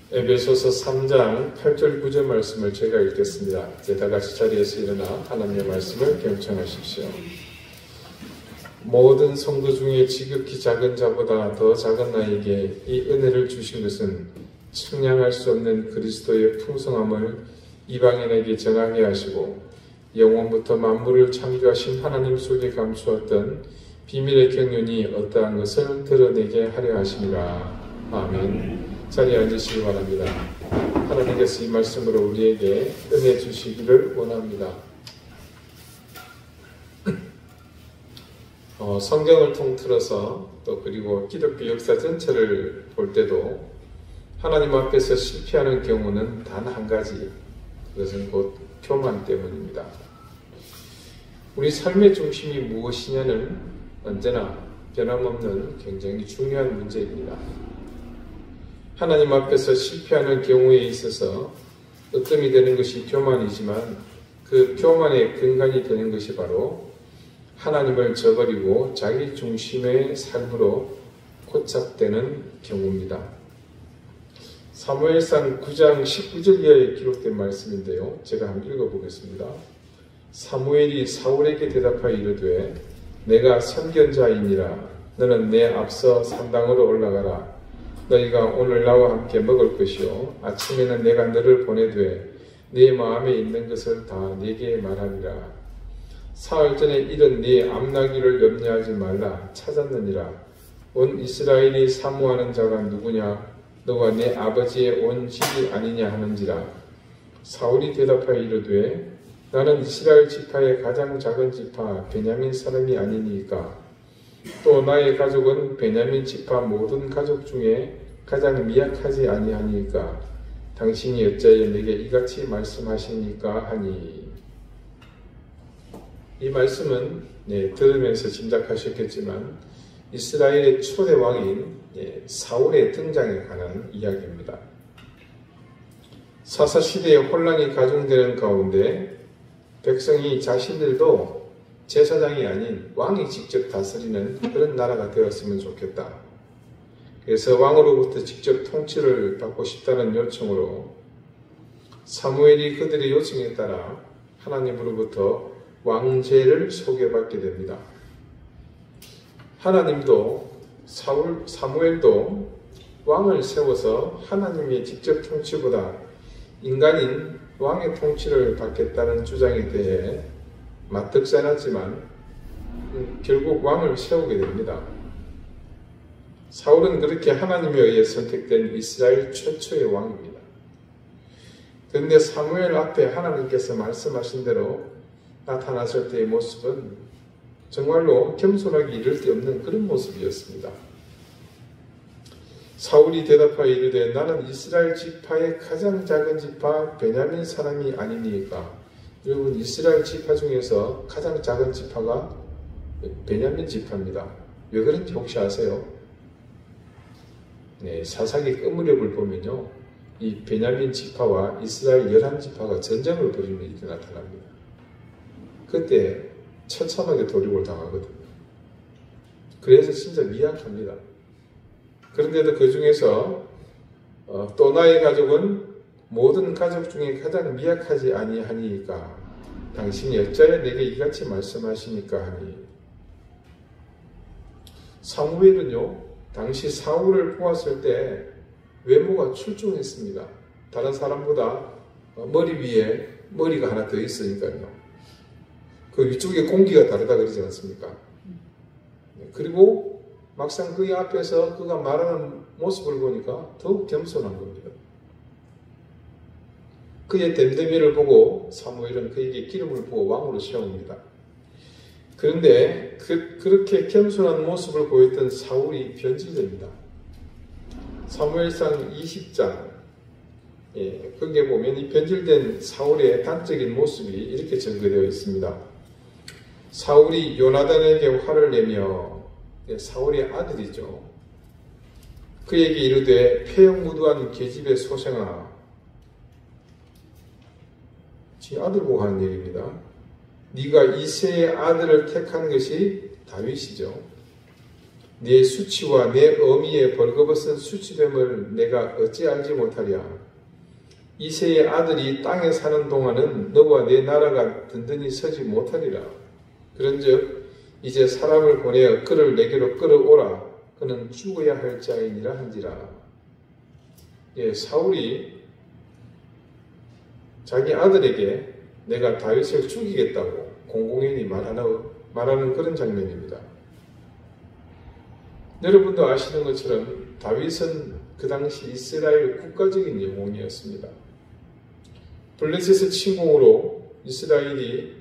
에베소서 3장 8절 9절 말씀을 제가 읽겠습니다. 이제 다 같이 자리에서 일어나 하나님의 말씀을 경청하십시오. 모든 성도 중에 지극히 작은 자보다 더 작은 나에게 이 은혜를 주신 것은 측량할 수 없는 그리스도의 풍성함을 이방인에게 전하게 하시고 영원부터 만물을 창조하신 하나님 속에 감추었던 비밀의 경륜이 어떠한 것을 드러내게 하려 하심이라. 아멘. 자리에 앉으시기 바랍니다. 하나님께서 이 말씀으로 우리에게 은혜 주시기를 원합니다. 성경을 통틀어서 또 그리고 기독교 역사 전체를 볼 때도 하나님 앞에서 실패하는 경우는 단 한 가지, 그것은 곧 교만 때문입니다. 우리 삶의 중심이 무엇이냐는 언제나 변함없는 굉장히 중요한 문제입니다. 하나님 앞에서 실패하는 경우에 있어서 으뜸이 되는 것이 교만이지만 그 교만의 근간이 되는 것이 바로 하나님을 저버리고 자기 중심의 삶으로 고착되는 경우입니다. 사무엘상 9장 19절 이하에 기록된 말씀인데요. 제가 한번 읽어보겠습니다. 사무엘이 사울에게 대답하여 이르되 내가 선견자이니라. 너는 내 앞서 산당으로 올라가라. 너희가 오늘 나와 함께 먹을 것이요 아침에는 내가 너를 보내되 네 마음에 있는 것을 다 네게 말하리라. 사흘 전에 이른 네 암나기를 염려하지 말라. 찾았느니라. 온 이스라엘이 사모하는 자가 누구냐? 너와 내 아버지의 온 집이 아니냐 하는지라. 사울이 대답하여 이르되 나는 이스라엘 지파의 가장 작은 지파 베냐민 사람이 아니니까. 또 나의 가족은 베냐민 지파 모든 가족 중에 가장 미약하지 아니하니까 당신이 어찌하여 내게 이같이 말씀하시니까 하니. 이 말씀은 들으면서 짐작하셨겠지만 이스라엘의 초대 왕인 사울의 등장에 관한 이야기입니다. 사사시대의 혼란이 가중되는 가운데 백성이 자신들도 제사장이 아닌 왕이 직접 다스리는 그런 나라가 되었으면 좋겠다. 그래서 왕으로부터 직접 통치를 받고 싶다는 요청으로 사무엘이 그들의 요청에 따라 하나님으로부터 왕제를 소개받게 됩니다. 하나님도 사무엘도 왕을 세워서 하나님의 직접 통치보다 인간인 왕의 통치를 받겠다는 주장에 대해 맞득살았지만 결국 왕을 세우게 됩니다. 사울은 그렇게 하나님에 의해 선택된 이스라엘 최초의 왕입니다. 그런데 사무엘 앞에 하나님께서 말씀하신 대로 나타났을 때의 모습은 정말로 겸손하기 이를 데 없는 그런 모습이었습니다. 사울이 대답하여 이르되 나는 이스라엘 지파의 가장 작은 지파 베냐민 사람이 아니니까. 여러분, 이스라엘 지파 중에서 가장 작은 지파가 베냐민 지파입니다. 왜 그런지 혹시 아세요? 사사기 끝무렵을 보면요, 이 베냐민 지파와 이스라엘 11지파가 전쟁을 벌이는 일이 나타납니다. 그때 처참하게 도륙을 당하거든요. 그래서 진짜 미약합니다. 그런데도 그 중에서 또 나의 가족은 모든 가족 중에 가장 미약하지 아니하니까 당신이 어찌하여 내게 이같이 말씀하시니까 하니. 사무엘은요, 당시 사울을 보았을 때 외모가 출중했습니다. 다른 사람보다 머리 위에 머리가 하나 더 있으니까요. 그 위쪽에 공기가 다르다 그러지 않습니까? 그리고 막상 그의 앞에서 그가 말하는 모습을 보니까 더욱 겸손한 겁니다. 그의 댐댐이를 보고 사무엘은 그에게 기름을 부어 왕으로 세웁니다. 그런데 그렇게 겸손한 모습을 보였던 사울이 변질됩니다. 사무엘상 20장 거기에 보면 이 변질된 사울의 단적인 모습이 이렇게 전개되어 있습니다. 사울이 요나단에게 화를 내며, 사울의 아들이죠, 그에게 이르되 폐역무도한 계집의 소생아. 지 아들 보고 하는 얘기입니다. 네가 이새의 아들을 택한 것이 다윗이죠. 네 수치와 네 어미의 벌거벗은 수치됨을 내가 어찌 알지 못하랴. 이새의 아들이 땅에 사는 동안은 너와 내 나라가 든든히 서지 못하리라. 그런즉 이제 사람을 보내어 그를 내게로 끌어오라. 그는 죽어야 할 자이니라 한지라. 사울이 자기 아들에게 내가 다윗을 죽이겠다고 공공연히 말하는 그런 장면입니다. 여러분도 아시는 것처럼 다윗은 그 당시 이스라엘 국가적인 영웅이었습니다. 블레셋의 침공으로 이스라엘이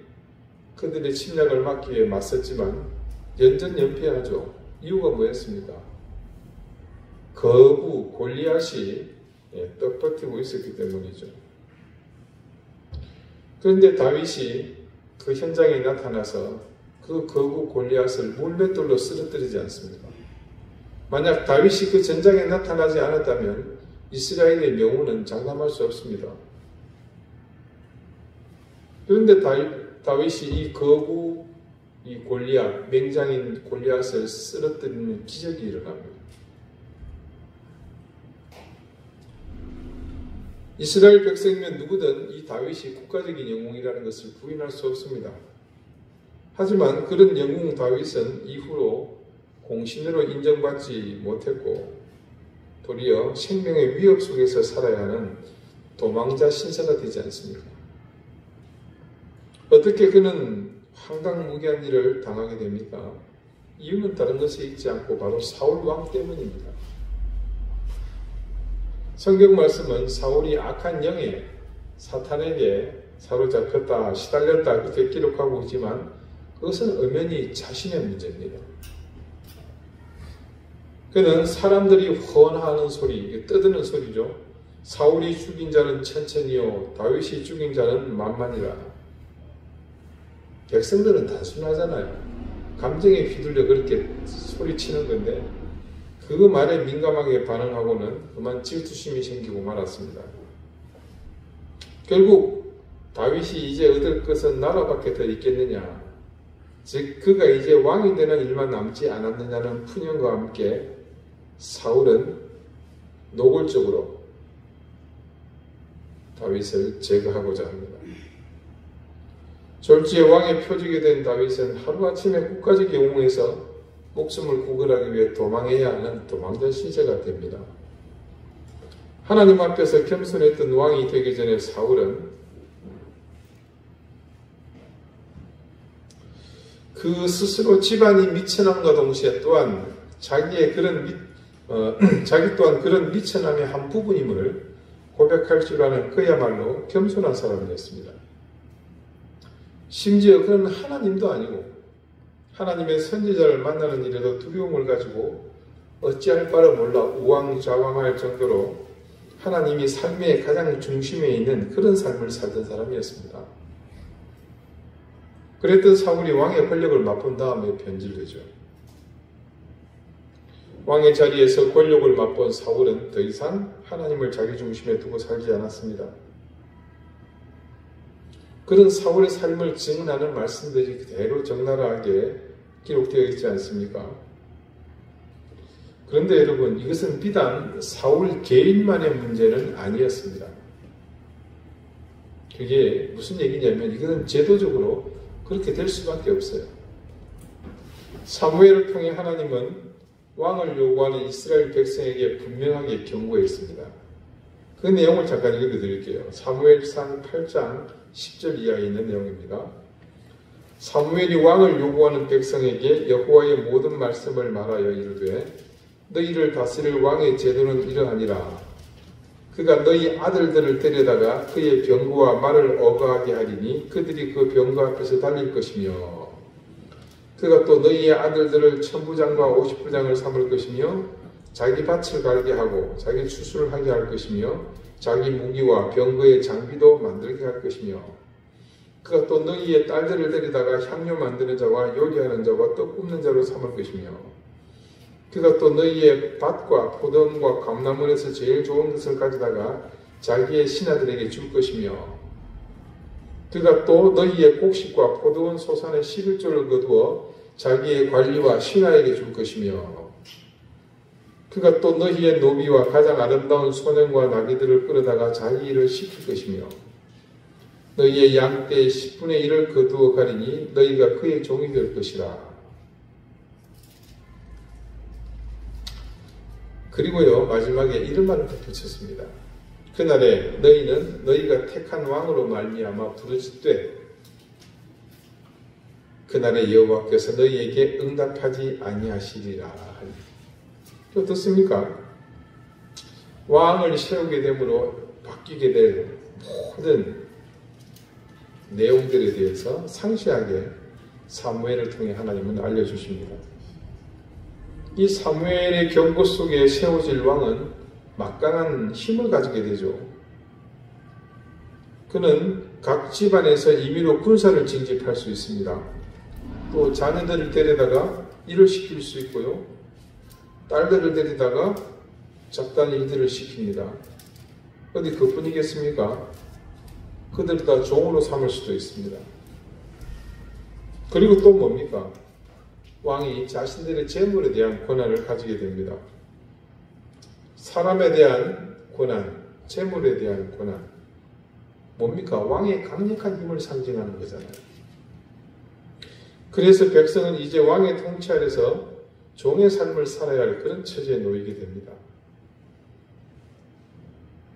그들의 침략을 막기 위해 맞섰지만 연전연패하죠. 이유가 뭐였습니까? 거부 골리앗이 떡버티고 있었기 때문이죠. 그런데 다윗이 그 현장에 나타나서 그 거부 골리앗을 물맷돌로 쓰러뜨리지 않습니다. 만약 다윗이 그 전장에 나타나지 않았다면 이스라엘의 명우는 장담할 수 없습니다. 그런데 다윗이 이 거부, 이 골리앗, 맹장인 골리앗을 쓰러뜨리는 기적이 일어납니다. 이스라엘 백성이면 누구든 이 다윗이 국가적인 영웅이라는 것을 부인할 수 없습니다. 하지만 그런 영웅 다윗은 이후로 공신으로 인정받지 못했고 도리어 생명의 위협 속에서 살아야 하는 도망자 신세가 되지 않습니까? 어떻게 그는 황당무계한 일을 당하게 됩니까? 이유는 다른 것에 있지 않고 바로 사울 왕 때문입니다. 성경 말씀은 사울이 악한 영에 사탄에게 사로잡혔다, 시달렸다 그렇게 기록하고 있지만 그것은 엄연히 자신의 문제입니다. 그는 사람들이 헌하는 소리, 떠드는 소리죠. 사울이 죽인 자는 천천히요, 다윗이 죽인 자는 만만이라. 백성들은 단순하잖아요. 감정에 휘둘려 그렇게 소리치는 건데 그 말에 민감하게 반응하고는 그만 질투심이 생기고 말았습니다. 결국 다윗이 이제 얻을 것은 나라밖에 더 있겠느냐, 즉 그가 이제 왕이 되는 일만 남지 않았느냐는 푸념과 함께 사울은 노골적으로 다윗을 제거하고자 합니다. 졸지에 왕의 표적이 된 다윗은 하루아침에 국가적 영웅에서 목숨을 구걸하기 위해 도망해야 하는 도망자 신세가 됩니다. 하나님 앞에서 겸손했던 왕이 되기 전에 사울은 그 스스로 집안이 미천함과 동시에 또한 자기 또한 그런 미천함의 한 부분임을 고백할 줄 아는 그야말로 겸손한 사람이었습니다. 심지어 그는 하나님도 아니고 하나님의 선지자를 만나는 일에도 두려움을 가지고 어찌할 바를 몰라 우왕좌왕할 정도로 하나님이 삶의 가장 중심에 있는 그런 삶을 살던 사람이었습니다. 그랬던 사울이 왕의 권력을 맛본 다음에 변질되죠. 왕의 자리에서 권력을 맛본 사울은 더 이상 하나님을 자기 중심에 두고 살지 않았습니다. 그런 사울의 삶을 증언하는 말씀들이 그대로 적나라하게 기록되어 있지 않습니까? 그런데 여러분, 이것은 비단 사울 개인만의 문제는 아니었습니다. 그게 무슨 얘기냐면 이것은 제도적으로 그렇게 될 수밖에 없어요. 사무엘을 통해 하나님은 왕을 요구하는 이스라엘 백성에게 분명하게 경고했습니다. 그 내용을 잠깐 읽어드릴게요. 사무엘상 8장 10절 이하에 있는 내용입니다. 사무엘이 왕을 요구하는 백성에게 여호와의 모든 말씀을 말하여 이르되 너희를 다스릴 왕의 제도는 이러하니라. 그가 너희 아들들을 데려다가 그의 병거와 말을 어거하게 하리니 그들이 그 병거 앞에서 달릴 것이며 그가 또 너희의 아들들을 천부장과 오십부장을 삼을 것이며 자기 밭을 갈게 하고 자기 추수를 하게 할 것이며 자기 무기와 병거의 장비도 만들게 할 것이며 그가 또 너희의 딸들을 데리다가 향료 만드는 자와 요리하는 자와 떡 굽는 자로 삼을 것이며 그가 또 너희의 밭과 포도원과 감나무에서 제일 좋은 것을 가져다가 자기의 신하들에게 줄 것이며 그가 또 너희의 곡식과 포도원 소산의 11조를 거두어 자기의 관리와 신하에게 줄 것이며 그가 또 너희의 노비와 가장 아름다운 소년과 나귀들을 끌어다가 자기 일을 시킬 것이며 너희의 양떼의 10분의 1을 거두어 가리니 너희가 그의 종이 될 것이라. 그리고요 마지막에 이런 말을 덧붙였습니다. 그날에 너희는 너희가 택한 왕으로 말미암아 부르짖되 그날에 여호와께서 너희에게 응답하지 아니하시리라. 어떻습니까? 왕을 세우게 되므로 바뀌게 될 모든 내용들에 대해서 상세하게 사무엘을 통해 하나님은 알려주십니다. 이 사무엘의 경고 속에 세워질 왕은 막강한 힘을 가지게 되죠. 그는 각 집안에서 임의로 군사를 징집할 수 있습니다. 또 자녀들을 데려다가 일을 시킬 수 있고요. 딸들을 데리다가 잡다한 일들을 시킵니다. 어디 그뿐이겠습니까? 그들을 다 종으로 삼을 수도 있습니다. 그리고 또 뭡니까? 왕이 자신들의 재물에 대한 권한을 가지게 됩니다. 사람에 대한 권한, 재물에 대한 권한. 뭡니까? 왕의 강력한 힘을 상징하는 거잖아요. 그래서 백성은 이제 왕의 통치 아래서 종의 삶을 살아야 할 그런 처지에 놓이게 됩니다.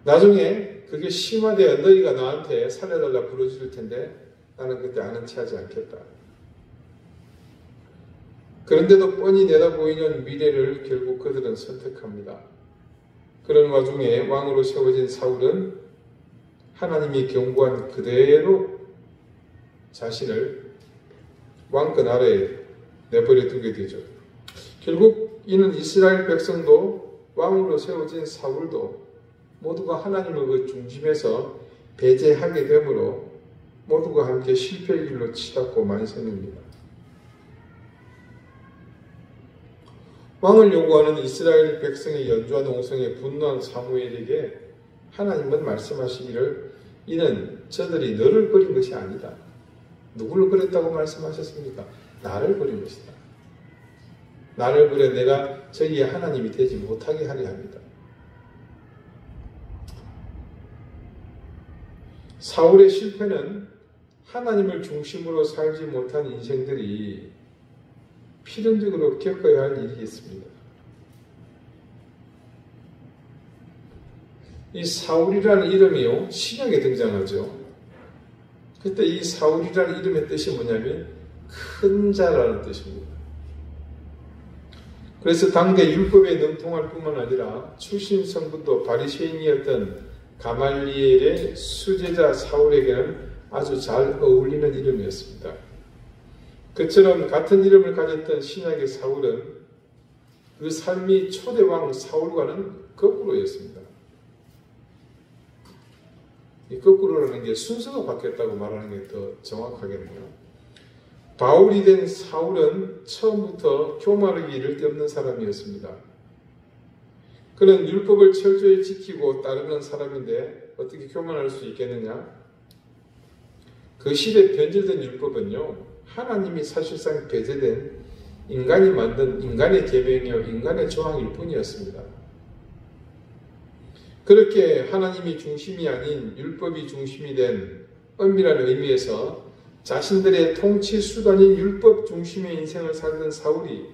나중에 그게 심화되어 너희가 나한테 살려달라 부르짖을 텐데 나는 그때 아는 체하지 않겠다. 그런데도 뻔히 내다보이는 미래를 결국 그들은 선택합니다. 그런 와중에 왕으로 세워진 사울은 하나님이 경고한 그대로 자신을 왕권 아래에 내버려 두게 되죠. 결국 이는 이스라엘 백성도 왕으로 세워진 사울도 모두가 하나님의 그 중심에서 배제하게 되므로 모두가 함께 실패의 길로 치닫고 만선입니다. 왕을 요구하는 이스라엘 백성의 연주와 농성에 분노한 사무엘에게 하나님은 말씀하시기를 이는 저들이 너를 버린 것이 아니다. 누구를 버렸다고 말씀하셨습니까? 나를 버린 것이다. 나를 버려 내가 저희의 하나님이 되지 못하게 하려 합니다. 사울의 실패는 하나님을 중심으로 살지 못한 인생들이 필연적으로 겪어야 할 일이겠습니다. 이 사울이라는 이름이요 신약에 등장하죠. 그때 이 사울이라는 이름의 뜻이 뭐냐면 큰 자라는 뜻입니다. 그래서 당대 율법에 능통할 뿐만 아니라 출신 성분도 바리새인이었던 가말리엘의 수제자 사울에게는 아주 잘 어울리는 이름이었습니다. 그처럼 같은 이름을 가졌던 신약의 사울은 그 삶이 초대왕 사울과는 거꾸로였습니다. 이 거꾸로라는 게 순서가 바뀌었다고 말하는 게 더 정확하겠네요. 바울이 된 사울은 처음부터 교만하기 이를 데 없는 사람이었습니다. 그는 율법을 철저히 지키고 따르는 사람인데 어떻게 교만할 수 있겠느냐? 그 시대 변질된 율법은요, 하나님이 사실상 배제된 인간이 만든 인간의 계명이요 인간의 조항일 뿐이었습니다. 그렇게 하나님이 중심이 아닌 율법이 중심이 된 엄밀한 의미에서 자신들의 통치 수단인 율법 중심의 인생을 살던 사울이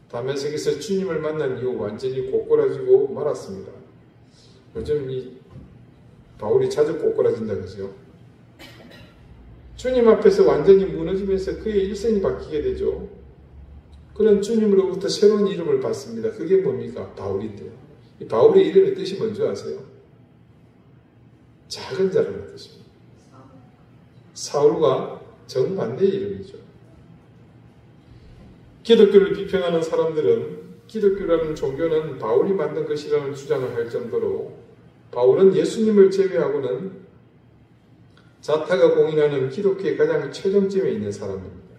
다메섹에서 주님을 만난 이후 완전히 꼬꾸라지고 말았습니다. 요즘 이 바울이 자주 꼬꾸라진다 그러죠. 주님 앞에서 완전히 무너지면서 그의 일생이 바뀌게 되죠. 그런 주님으로부터 새로운 이름을 받습니다. 그게 뭡니까? 바울인데요. 이 바울의 이름의 뜻이 뭔지 아세요? 작은 자라는 뜻입니다. 사울과 정반대의 이름이죠. 기독교를 비평하는 사람들은 기독교라는 종교는 바울이 만든 것이라는 주장을 할 정도로 바울은 예수님을 제외하고는 자타가 공인하는 기독교의 가장 최정점에 있는 사람입니다.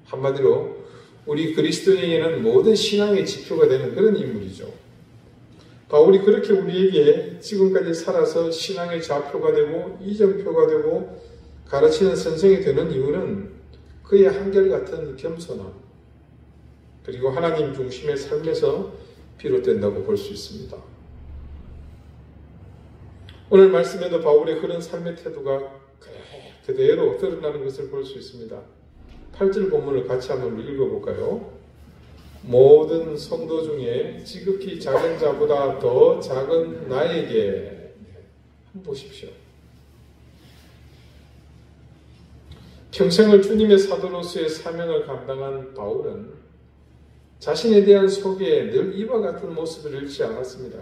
한마디로 우리 그리스도인에게는 모든 신앙의 지표가 되는 그런 인물이죠. 바울이 그렇게 우리에게 지금까지 살아서 신앙의 좌표가 되고 이정표가 되고 가르치는 선생이 되는 이유는 그의 한결같은 겸손함, 그리고 하나님 중심의 삶에서 비롯된다고 볼 수 있습니다. 오늘 말씀에도 바울의 그런 삶의 태도가 그대로 드러나는 것을 볼 수 있습니다. 8절 본문을 같이 한번 읽어볼까요? 모든 성도 중에 지극히 작은 자보다 더 작은 나에게, 한번 보십시오. 평생을 주님의 사도로서의 사명을 감당한 바울은 자신에 대한 소개에 늘 이와 같은 모습을 잃지 않았습니다.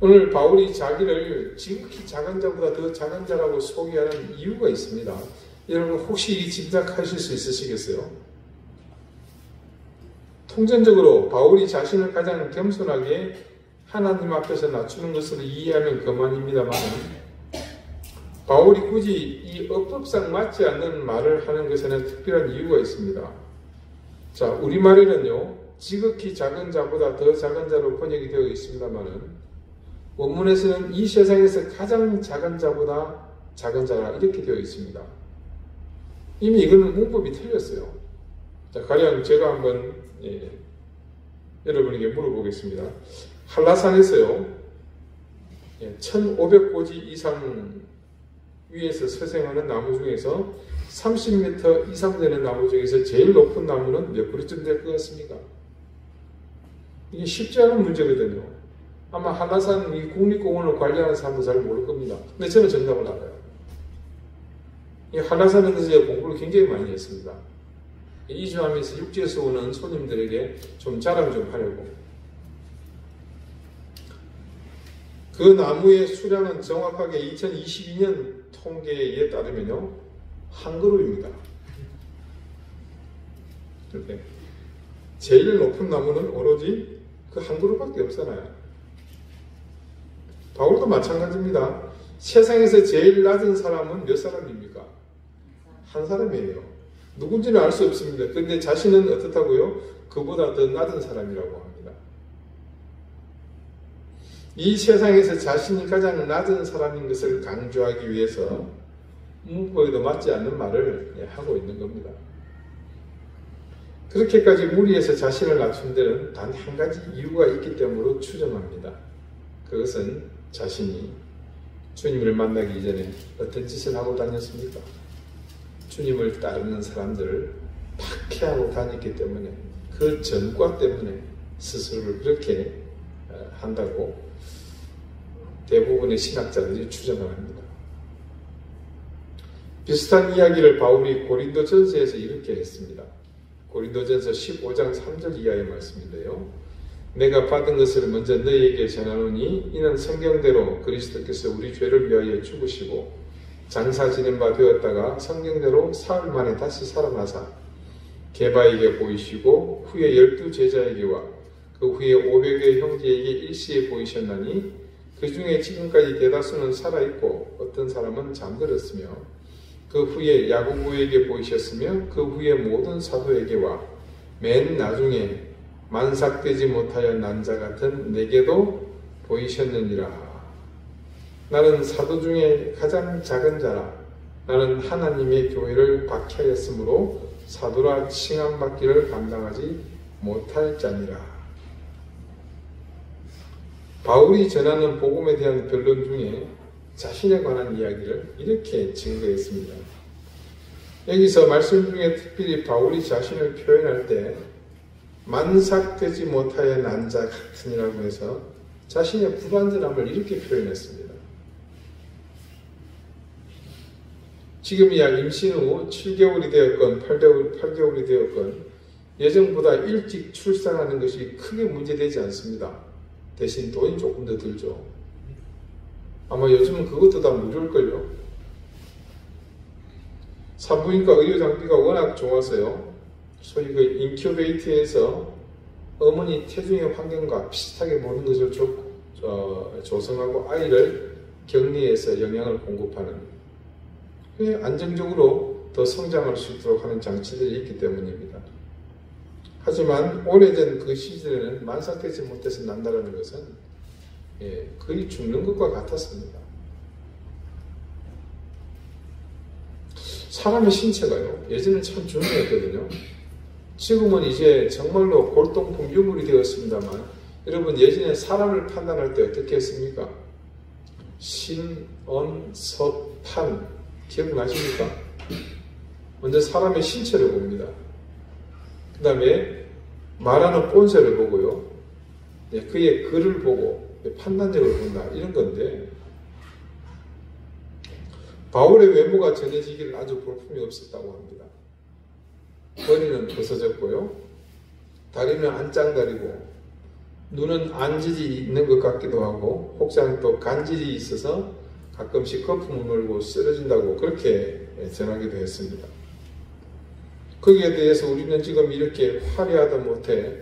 오늘 바울이 자기를 지극히 작은 자보다 더 작은 자라고 소개하는 이유가 있습니다. 여러분 혹시 짐작하실 수 있으시겠어요? 통전적으로 바울이 자신을 가장 겸손하게 하나님 앞에서 낮추는 것으로 이해하면 그만입니다만, 바울이 굳이 이 어법상 맞지 않는 말을 하는 것에는 특별한 이유가 있습니다. 자, 우리말에는요, 지극히 작은 자보다 더 작은 자로 번역이 되어 있습니다만은, 원문에서는 이 세상에서 가장 작은 자보다 작은 자라 이렇게 되어 있습니다. 이미 이거는 문법이 틀렸어요. 자, 가령 제가 한번 여러분에게 물어보겠습니다. 한라산에서요, 1500고지 이상 위에서 서생하는 나무 중에서 30m 이상 되는 나무 중에서 제일 높은 나무는 몇 그루쯤 될 것 같습니까? 이게 쉽지 않은 문제거든요. 아마 한라산 이 국립공원을 관리하는 사람도 잘 모를 겁니다. 근데 저는 정답을 알아요. 이 한라산에 대해서 제가 공부를 굉장히 많이 했습니다. 이주하면서 육지에서 오는 손님들에게 좀 자랑 좀 하려고. 그 나무의 수량은 정확하게 2022년 통계에 따르면요, 한 그루입니다. 이렇게 제일 높은 나무는 오로지 그 한 그루밖에 없잖아요. 바울도 마찬가지입니다. 세상에서 제일 낮은 사람은 몇 사람입니까? 한 사람이에요. 누군지는 알 수 없습니다. 그런데 자신은 어떻다고요? 그보다 더 낮은 사람이라고 합니다. 이 세상에서 자신이 가장 낮은 사람인 것을 강조하기 위해서 문법에도 맞지 않는 말을 하고 있는 겁니다. 그렇게까지 무리해서 자신을 낮춘 데는 단 한 가지 이유가 있기 때문에 추정합니다. 그것은 자신이 주님을 만나기 이전에 어떤 짓을 하고 다녔습니까? 주님을 따르는 사람들을 박해하고 다녔기 때문에, 그 전과 때문에 스스로를 그렇게 한다고 대부분의 신학자들이 추정을 합니다. 비슷한 이야기를 바울이 고린도전서에서 이렇게 했습니다. 고린도전서 15장 3절 이하의 말씀인데요. 내가 받은 것을 먼저 너희에게 전하노니 이는 성경대로 그리스도께서 우리 죄를 위하여 죽으시고 장사 지낸 바 되었다가 성경대로 사흘 만에 다시 살아나사 게바에게 보이시고 후에 12제자에게와 그 후에 500의 형제에게 일시에 보이셨나니 그 중에 지금까지 대다수는 살아있고 어떤 사람은 잠들었으며 그 후에 야고보에게 보이셨으며 그 후에 모든 사도에게와 맨 나중에 만삭되지 못하여 난 자 같은 내게도 보이셨느니라. 나는 사도 중에 가장 작은 자라. 나는 하나님의 교회를 박해하였으므로 사도라 칭함받기를 감당하지 못할 자니라. 바울이 전하는 복음에 대한 변론 중에 자신에 관한 이야기를 이렇게 증거했습니다. 여기서 말씀 중에 특별히 바울이 자신을 표현할 때 만삭되지 못하여 난 자 같으니라고 해서 자신의 불완전함을 이렇게 표현했습니다. 지금이야 임신 후 7개월이 되었건 8개월이 되었건 예정보다 일찍 출산하는 것이 크게 문제되지 않습니다. 대신 돈이 조금 더 들죠. 아마 요즘은 그것도 다 무료일걸요. 산부인과 의료 장비가 워낙 좋아서요. 소위 그 인큐베이터에서 어머니 태중의 환경과 비슷하게 모든 것을 조성하고 아이를 격리해서 영양을 공급하는, 안정적으로 더 성장할 수 있도록 하는 장치들이 있기 때문입니다. 하지만 오래전 그 시절에는 만삭되지 못해서 난다는 것은 거의 죽는 것과 같았습니다. 사람의 신체가요, 예전엔 참 중요했거든요. 지금은 이제 정말로 골동품 유물이 되었습니다만, 여러분 예전에 사람을 판단할 때 어떻게 했습니까? 신, 언, 서, 판 기억나십니까? 먼저 사람의 신체를 봅니다. 그 다음에 말하는 본세를 보고요, 그의 글을 보고 판단력을 본다, 이런 건데, 바울의 외모가 전해지기를 아주 볼품이 없었다고 합니다. 머리는 벗어졌고요, 다리는 안짱다리고, 눈은 안질이 있는 것 같기도 하고, 혹자는 또 간질이 있어서 가끔씩 거품을 물고 쓰러진다고 그렇게 전하기도 했습니다. 거기에 대해서 우리는 지금 이렇게 화려하다 못해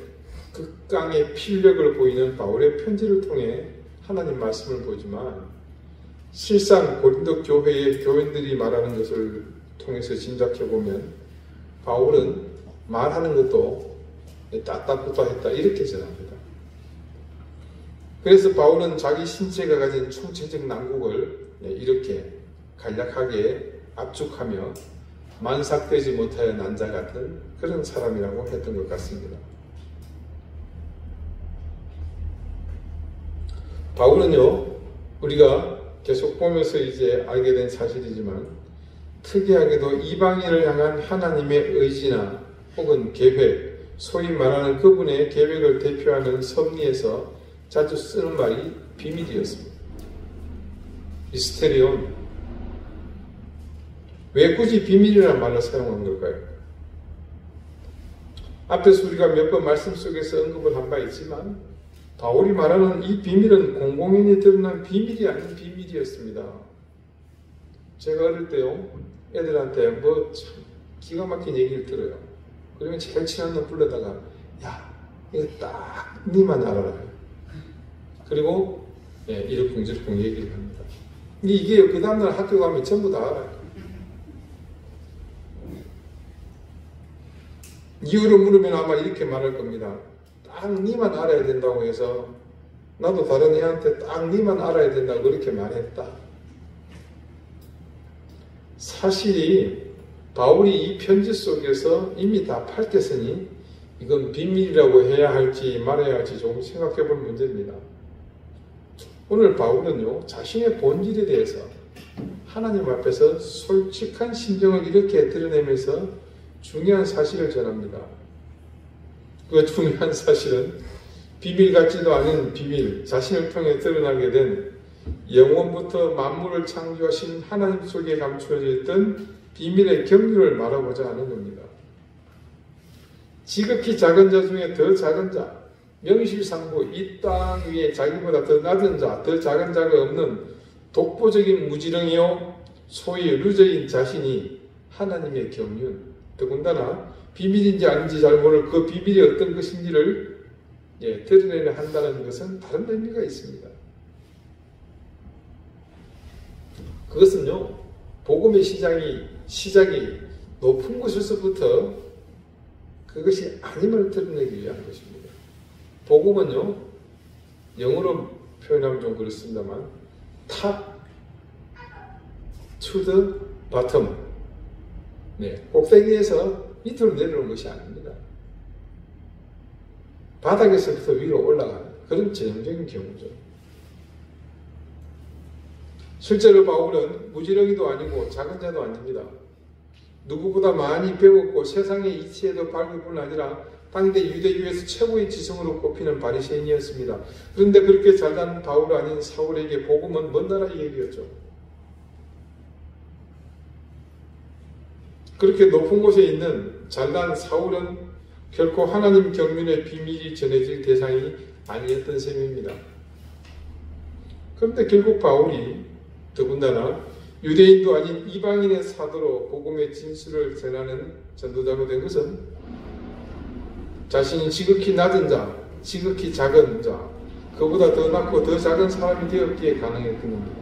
극강의 필력을 보이는 바울의 편지를 통해 하나님 말씀을 보지만, 실상 고린도 교회의 교인들이 말하는 것을 통해서 짐작해보면 바울은 말하는 것도 따따붙어했다, 이렇게 전합니다. 그래서 바울은 자기 신체가 가진 총체적 난국을 이렇게 간략하게 압축하며 만삭되지 못하여 난자 같은 그런 사람이라고 했던 것 같습니다. 바울은요, 우리가 계속 보면서 이제 알게 된 사실이지만, 특이하게도 이방인을 향한 하나님의 의지나 혹은 계획, 소위 말하는 그분의 계획을 대표하는 섭리에서 자주 쓰는 말이 비밀이었습니다. 미스테리온. 왜 굳이 비밀이라는 말을 사용한 걸까요? 앞에서 우리가 몇 번 말씀 속에서 언급을 한 바 있지만, 바울이 말하는 이 비밀은 공공연히 드러난 비밀이 아닌 비밀이었습니다. 제가 어릴 때요, 애들한테 뭐 참 기가 막힌 얘기를 들어요. 그러면 제일 친한 놈 불러다가, 야, 이거 딱 니만 알아라. 그리고 이러쿵저러쿵 얘기를 합니다. 이게 그 다음날 학교 가면 전부 다 알아요. 이유를 물으면 아마 이렇게 말할 겁니다. 딱 니만 알아야 된다고 해서 나도 다른 애한테 딱 니만 알아야 된다고 그렇게 말했다. 사실이 바울이 이 편지 속에서 이미 다 밝혔으니 이건 비밀이라고 해야 할지 말아야 할지 조금 생각해 볼 문제입니다. 오늘 바울은요, 자신의 본질에 대해서 하나님 앞에서 솔직한 심정을 이렇게 드러내면서 중요한 사실을 전합니다. 그 중요한 사실은 비밀 같지도 않은 비밀, 자신을 통해 드러나게 된 영원부터 만물을 창조하신 하나님 속에 감추어져 있던 비밀의 경륜을 말하고자 하는 겁니다. 지극히 작은 자 중에 더 작은 자, 명실상부 이 땅 위에 자기보다 더 낮은 자, 더 작은 자가 없는 독보적인 무지렁이요 소위 루저인 자신이 하나님의 경륜, 더군다나 비밀인지 아닌지 잘 모를 그 비밀이 어떤 것인지를 드러내려 한다는 것은 다른 의미가 있습니다. 그것은요, 복음의 시작이 높은 곳에서부터 그것이 아님을 드러내기 위한 것입니다. 복음은요, 영어로 표현하면 좀 그렇습니다만 top to the bottom, 꼭대기에서 밑으로 내려오는 것이 아닙니다. 바닥에서부터 위로 올라가는 그런 전형적인 경우죠. 실제로 바울은 무지렁이도 아니고 작은 자도 아닙니다. 누구보다 많이 배웠고 세상의 이치에도 밝을 뿐 아니라 당대 유대교에서 최고의 지성으로 꼽히는 바리새인이었습니다. 그런데 그렇게 잘난 바울 아닌 사울에게 복음은 먼 나라의 얘기였죠. 그렇게 높은 곳에 있는 잘난 사울은 결코 하나님 경륜의 비밀이 전해질 대상이 아니었던 셈입니다. 그런데 결국 바울이 더군다나 유대인도 아닌 이방인의 사도로 복음의 진술을 전하는 전도자로 된 것은 자신이 지극히 낮은 자, 지극히 작은 자, 그보다 더 낮고 더 작은 사람이 되었기에 가능했던 겁니다.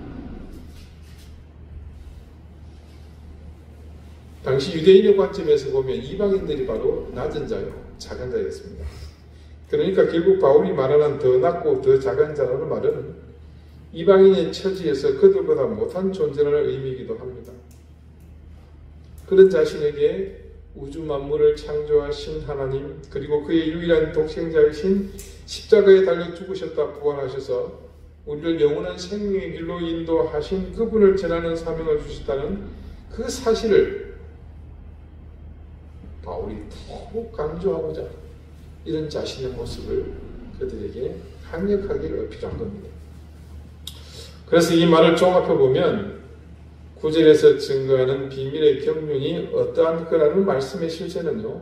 당시 유대인의 관점에서 보면 이방인들이 바로 낮은 자요, 작은 자였습니다. 그러니까 결국 바울이 말하는 더 낮고 더 작은 자라는 말은 이방인의 처지에서 그들보다 못한 존재라는 의미이기도 합니다. 그런 자신에게 우주 만물을 창조하신 하나님, 그리고 그의 유일한 독생자이신 십자가에 달려 죽으셨다 부활하셔서 우리를 영원한 생명의 길로 인도하신 그분을 전하는 사명을 주셨다는 그 사실을 바울이 더욱 강조하고자 이런 자신의 모습을 그들에게 강력하게 어필한 겁니다. 그래서 이 말을 종합해보면 9절에서 증거하는 비밀의 경륜이 어떠한 거라는 말씀의 실체는요,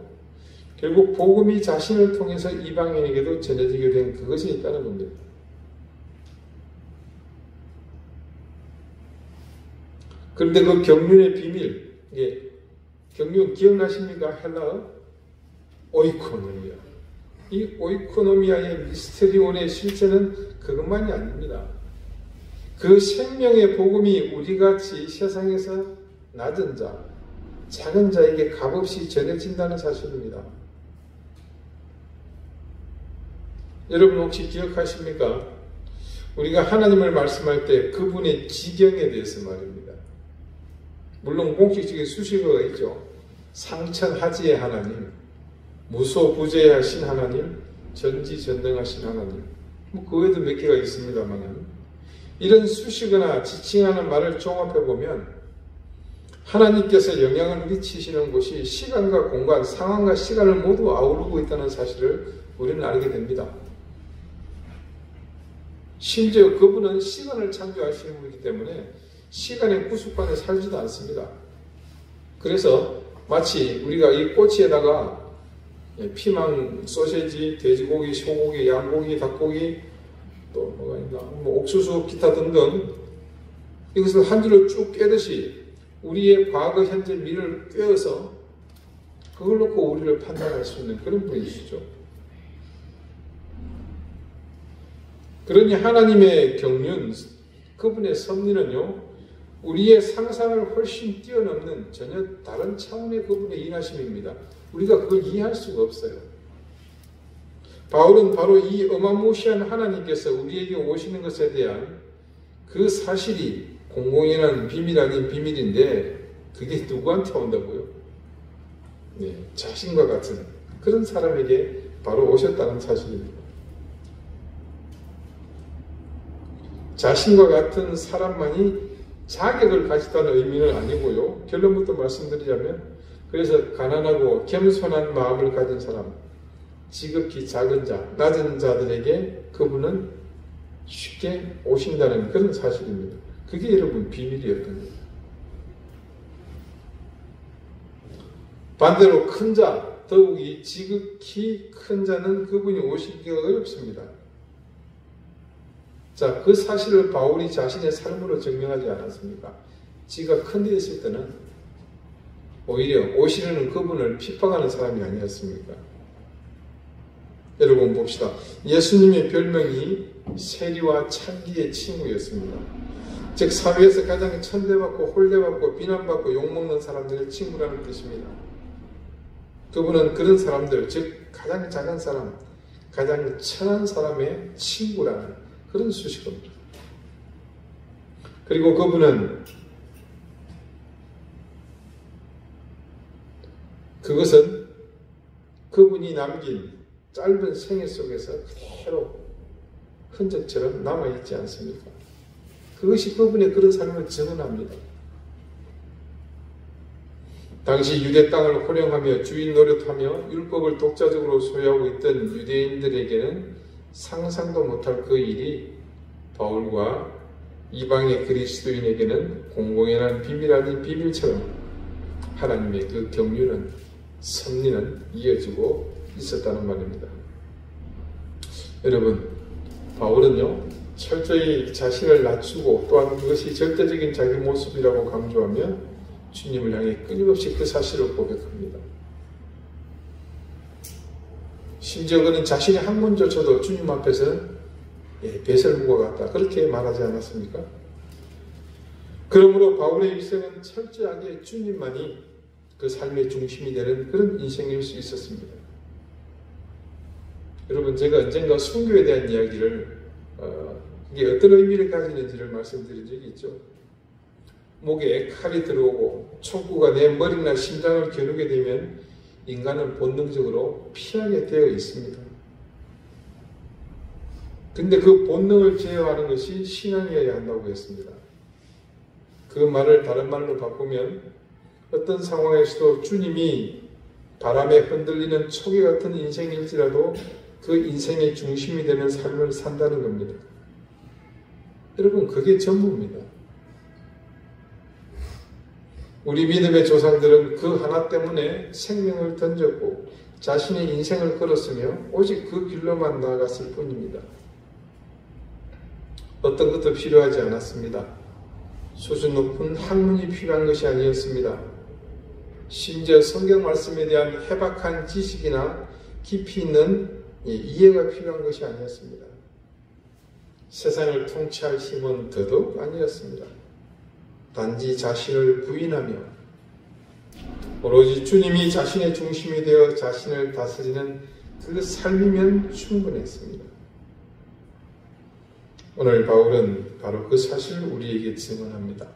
결국 복음이 자신을 통해서 이방인에게도 전해지게 된 그것이 있다는 겁니다. 그런데 그 경륜의 비밀, 경륜 기억나십니까? 헬라어? 오이코노미아. 이 오이코노미아의 미스테리온의 실체는 그것만이 아닙니다. 그 생명의 복음이 우리같이 세상에서 낮은 자, 작은 자에게 값없이 전해진다는 사실입니다. 여러분 혹시 기억하십니까? 우리가 하나님을 말씀할 때 그분의 지경에 대해서 말입니다. 물론 공식적인 수식어가 있죠. 상천하지의 하나님, 무소부재하신 하나님, 전지전능하신 하나님, 그 외에도 몇 개가 있습니다만, 이런 수식어나 지칭하는 말을 종합해보면 하나님께서 영향을 미치시는 곳이 시간과 공간, 상황과 시간을 모두 아우르고 있다는 사실을 우리는 알게 됩니다. 심지어 그분은 시간을 창조하시는 분이기 때문에 시간의 구습관에 살지도 않습니다. 그래서 마치 우리가 이 꼬치에다가 피망, 소세지, 돼지고기, 소고기, 양고기, 닭고기, 또 뭐가 있나, 옥수수, 기타 등등 이것을 한 줄로 쭉 깨듯이 우리의 과거, 현재, 미래를 꿰어서 그걸 놓고 우리를 판단할 수 있는 그런 분이시죠. 그러니 하나님의 경륜, 그분의 섭리는요, 우리의 상상을 훨씬 뛰어넘는 전혀 다른 차원의 그분의 인하심입니다. 우리가 그걸 이해할 수가 없어요. 바울은 바로 이 어마무시한 하나님께서 우리에게 오시는 것에 대한 그 사실이 공공연한 비밀 아닌 비밀인데 그게 누구한테 온다고요? 자신과 같은 그런 사람에게 바로 오셨다는 사실입니다. 자신과 같은 사람만이 자격을 가졌다는 의미는 아니고요. 결론부터 말씀드리자면 그래서 가난하고 겸손한 마음을 가진 사람, 지극히 작은 자, 낮은 자들에게 그분은 쉽게 오신다는 그런 사실입니다. 그게 여러분 비밀이었던 거예요. 반대로 큰 자, 더욱이 지극히 큰 자는 그분이 오시기가 어렵습니다. 자, 그 사실을 바울이 자신의 삶으로 증명하지 않았습니까? 지가 큰 데 있을 때는 오히려 오시려는 그분을 핍박하는 사람이 아니었습니까? 여러분 봅시다. 예수님의 별명이 세리와 창기의 친구였습니다. 즉 사회에서 가장 천대받고 홀대받고 비난받고 욕먹는 사람들의 친구라는 뜻입니다. 그분은 그런 사람들, 즉 가장 작은 사람, 가장 천한 사람의 친구라는 그런 수식어입니다. 그리고 그분은 그것은 그분이 남긴 짧은 생애 속에서 그대로 흔적처럼 남아있지 않습니까? 그것이 그분의 그런 삶을 증언합니다. 당시 유대 땅을 호령하며 주인 노릇하며 율법을 독자적으로 소유하고 있던 유대인들에게는 상상도 못할 그 일이 바울과 이방의 그리스도인에게는 공공연한 비밀 아닌 비밀처럼 하나님의 그 경륜은, 섭리는 이어지고 있었다는 말입니다. 여러분, 바울은요, 철저히 자신을 낮추고 또한 그것이 절대적인 자기 모습이라고 강조하며 주님을 향해 끊임없이 그 사실을 고백합니다. 심지어 그는 자신의 학문조차도 주님 앞에서는 배설물과 같다, 그렇게 말하지 않았습니까? 그러므로 바울의 일생은 철저하게 주님만이 그 삶의 중심이 되는 그런 인생일 수 있었습니다. 여러분, 제가 언젠가 순교에 대한 이야기를 이게 어떤 의미를 가지는지를 말씀드린 적이 있죠. 목에 칼이 들어오고 촉구가 내 머리나 심장을 겨누게 되면 인간은 본능적으로 피하게 되어 있습니다. 근데 그 본능을 제어하는 것이 신앙이어야 한다고 했습니다. 그 말을 다른 말로 바꾸면 어떤 상황에서도 주님이 바람에 흔들리는 초계 같은 인생일지라도 그 인생의 중심이 되는 삶을 산다는 겁니다. 여러분, 그게 전부입니다. 우리 믿음의 조상들은 그 하나 때문에 생명을 던졌고 자신의 인생을 걸었으며 오직 그 길로만 나아갔을 뿐입니다. 어떤 것도 필요하지 않았습니다. 수준 높은 학문이 필요한 것이 아니었습니다. 심지어 성경 말씀에 대한 해박한 지식이나 깊이 있는 이해가 필요한 것이 아니었습니다. 세상을 통치할 힘은 더더욱 아니었습니다. 단지 자신을 부인하며 오로지 주님이 자신의 중심이 되어 자신을 다스리는 그 삶이면 충분했습니다. 오늘 바울은 바로 그 사실을 우리에게 증언합니다.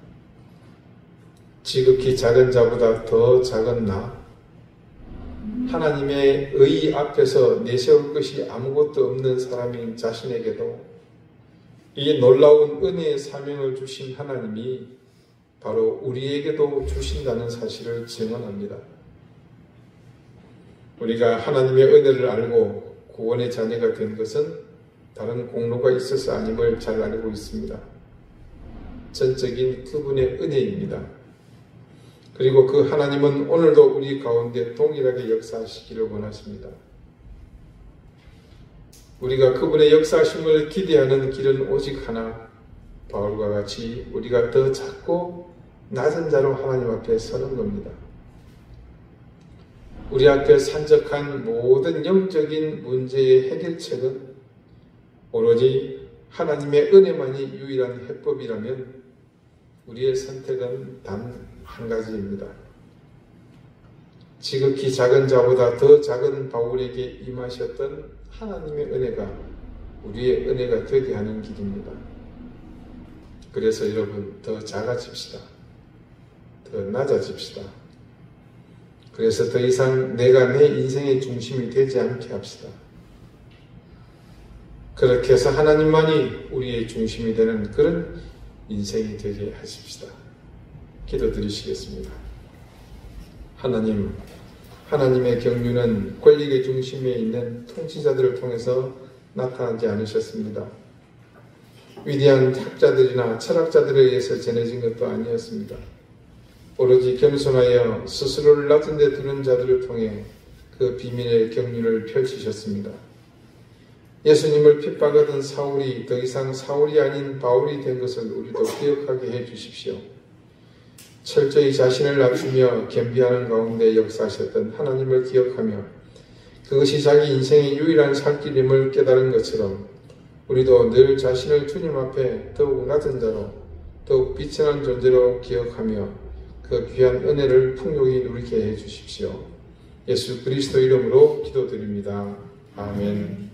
지극히 작은 자보다 더 작은 나, 하나님의 의 앞에서 내세울 것이 아무것도 없는 사람인 자신에게도 이 놀라운 은혜의 사명을 주신 하나님이 바로 우리에게도 주신다는 사실을 증언합니다. 우리가 하나님의 은혜를 알고 구원의 자녀가 된 것은 다른 공로가 있어서 아님을 잘 알고 있습니다. 전적인 그분의 은혜입니다. 그리고 그 하나님은 오늘도 우리 가운데 동일하게 역사하시기를 원하십니다. 우리가 그분의 역사하심을 기대하는 길은 오직 하나, 바울과 같이 우리가 더 작고 낮은 자로 하나님 앞에 서는 겁니다. 우리 앞에 산적한 모든 영적인 문제의 해결책은 오로지 하나님의 은혜만이 유일한 해법이라면 우리의 선택은 단 한 가지입니다. 지극히 작은 자보다 더 작은 바울에게 임하셨던 하나님의 은혜가 우리의 은혜가 되게 하는 길입니다. 그래서 여러분, 더 작아집시다. 더 낮아집시다. 그래서 더 이상 내가 내 인생의 중심이 되지 않게 합시다. 그렇게 해서 하나님만이 우리의 중심이 되는 그런 인생이 되게 하십시다. 기도드리시겠습니다. 하나님, 하나님의 경륜은 권력의 중심에 있는 통치자들을 통해서 나타나지 않으셨습니다. 위대한 학자들이나 철학자들에 의해서 전해진 것도 아니었습니다. 오로지 겸손하여 스스로를 낮은 데 두는 자들을 통해 그 비밀의 경륜을 펼치셨습니다. 예수님을 핍박하던 사울이 더 이상 사울이 아닌 바울이 된 것을 우리도 기억하게 해 주십시오. 철저히 자신을 낮추며 겸비하는 가운데 역사하셨던 하나님을 기억하며 그것이 자기 인생의 유일한 살길임을 깨달은 것처럼 우리도 늘 자신을 주님 앞에 더욱 낮은 자로, 더욱 비천한 존재로 기억하며 그 귀한 은혜를 풍요히 누리게 해 주십시오. 예수 그리스도 이름으로 기도드립니다. 아멘.